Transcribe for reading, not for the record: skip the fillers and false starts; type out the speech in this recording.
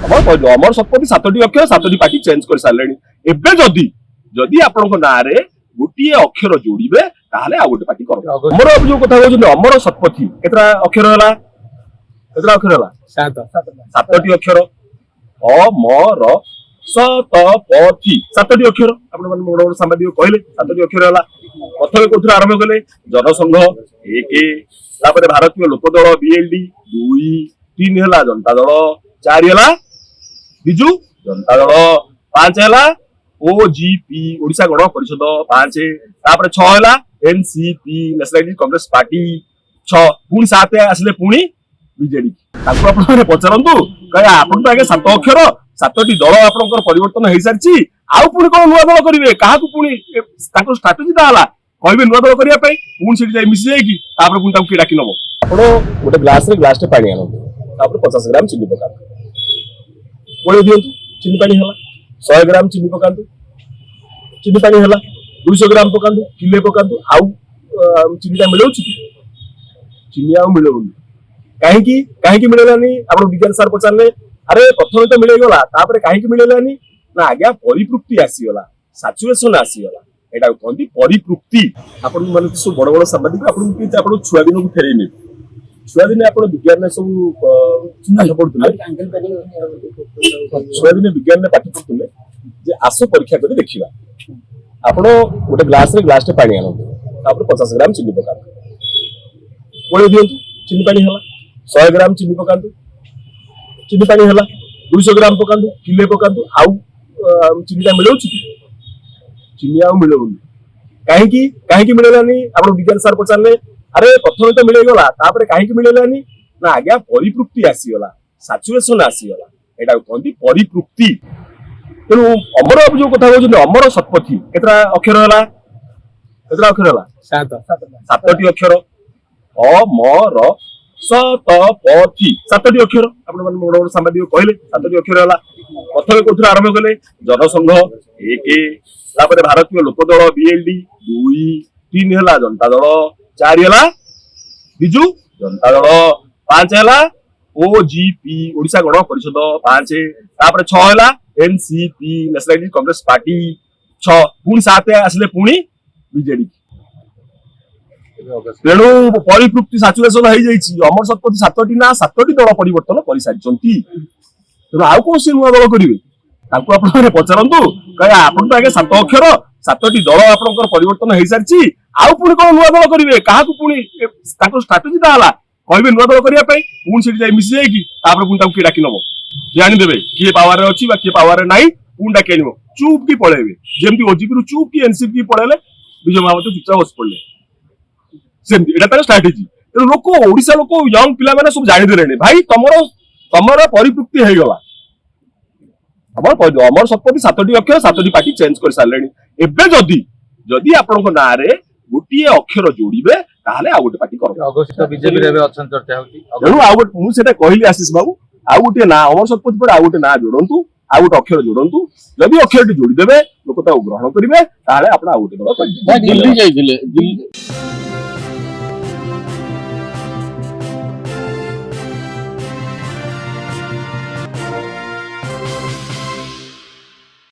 अमर शतपथी 7टी अक्षर 7टी party change कर सारे एबे जदि जदि आपन ना रे गोटे अक्षर जोड़े ताहले आ गोटे पार्टी कर अमर जो कथा कहउछन अमर शतपथी केतरा अक्षर हला केतरा अक्षर हला 7टी अक्षर अमर शतपथी 7टी अक्षर आपण मन बड़ बड़ सांबादिक कहले 7टी अक्षर हला प्रथम कोथरा आरंभ कले जनसंघ 1 तापर भारतीय लोकदल बीएलडी 2 3 हला जनता दल 4 हला बिजू जनता दल 5 हला ओजीपी ओडिशा गण परिषद 5 तापर 6 हला एनसीपी नेशनल कांग्रेस पार्टी 6 पुणी 7 आसले पुणी बीजेडी ताको आपण पचारंतु कहे आपण तो आगे 7 अक्षर 7टी दल आपनकर परिवर्तन हेई सारची आउ पुणी कोन नुवा दल करिवे काहाकू पुणी ताको स्ट्रेटजी दाला कहबे नुवा दल करिया पई पुणी सेठी जाई मिसी जाई की तापर पुणी ताको की डाकी नबो आपण गोटे ग्लास रे पानी आनो तापर 50 ग्राम चीनी पका कोळे दियंतु चीनी पानी हला 100 ग्राम चीनी पकांतु चीनी पानी हला 200 ग्राम पकांतु किले पकांतु आउ चीनी ता मिलौछि चीनी आउ मिलौनी काहे की मिलेलानी आपण विज्ञान सर पचारले अरे प्रथम तो मिले गला तापर काहे की मिलेलानी ना आज्ञा परिपृक्ति आसी गला सैचुरेशन आसी गला एटा कोंती परिपृक्ति आपण माने सब बड़ बड़ संवादिक आपण की आपण छुआ दिन को फेरै नै छुआ दिन आपण विज्ञान सब पाठ पढुतले छुआ दिन विज्ञान पाठ पढुतले जे आसो परीक्षा कर देखिबा आपण गोटे ग्लास रे पानी आनो तापर 50 ग्राम चीनी पका कोळे दियंतु चीनी पानी हला 100 ग्राम चीनी पकांतु चीनी पानी हला 200 ग्राम पकांतु किले पकांतु आउ चीनी ता मिलौछि चीनी आउ मिलौनी काहे की मिलेलानी आपण विज्ञान सर पचारले अरे प्रथम तो मिले गला तापर काहे की मिलेलानी ना आज्ञा परिपृक्ति आसी गला सैचुरेशन आसी गला एटा कोंती परिपृक्ति तेनु अमर जो कथा कहउछन अमर शतपथी केतरा अक्षर हला 7टी अक्षर अमर शतपथी 7टी अक्षर आपण मन बड़ बड़ सांबादिक कहले 7टी अक्षर हला प्रथम कोथरा आरंभ कले जनसंघ 1 तापर भारतीय लोकदल बीएलडी 2 3 हला जनता दल 4 हला बिजू जनता दल 5 हला ओजीपी ओडिशा गण परिषद 5 तापर 6 हला एनसीपी नेशनल कांग्रेस पार्टी 6 पुणी 7 आसले पुणी बीजेडी तेणु परिपृक्ति सैचुरेशन हो जाइए अमर शतपथी 7टी ना 7टी दल परिवर्तन कर सारी तेणु आउ कौन सी नुआ दल करेंगे ताको आपण पचारंतु कहे आपण तो आगे 7 अक्षर 7टी दल आपनकर परिवर्तन हो सारी आउ पुणी कोन नुआ दल करेंगे काहाकू पुणी ताको स्ट्रेटजी दाला कहबे नुआ दल करिया पई पुणी सेठी जाई मिसी जाई की तापर पुणी ताको की डाकी नबो जानि देबे किए पावर रे अछि बा किए पावर रे नाही पुणी डाकी आनिबो चुप की पळेबे जेमती ओजीपी रु चुप की एनसीपी की पळेले विजय महामत चुपचाप बस पड़ले सेमती एटा तार स्ट्रेटजी तेणु लोक ओडिशा लोक यंग पिला माने सब जानि देलेनी भाई तमरो परिपृक्ति हे गला अमर शतपथी 7टी अक्षर 7टी पार्टी चेंज कर सारे एबे जदि आपण ना रे गोटे अक्षर जोड़े ताहले आ गोटे पार्टी कर अगस्त बीजेपी रे अछन चर्चा होती तेणु आ गोटे मु सेटा कहली आशीष बाबू आ गोटे ना अमर शतपथी पर आ गोटे ना जोड़ंतु आ गोटे अक्षर जोड़ंतु जदि अक्षरटी जोड़ी देबे लोक ता ग्रहण करिवे ताहले आपण आ गोटे दल दिल्ली जाइथिले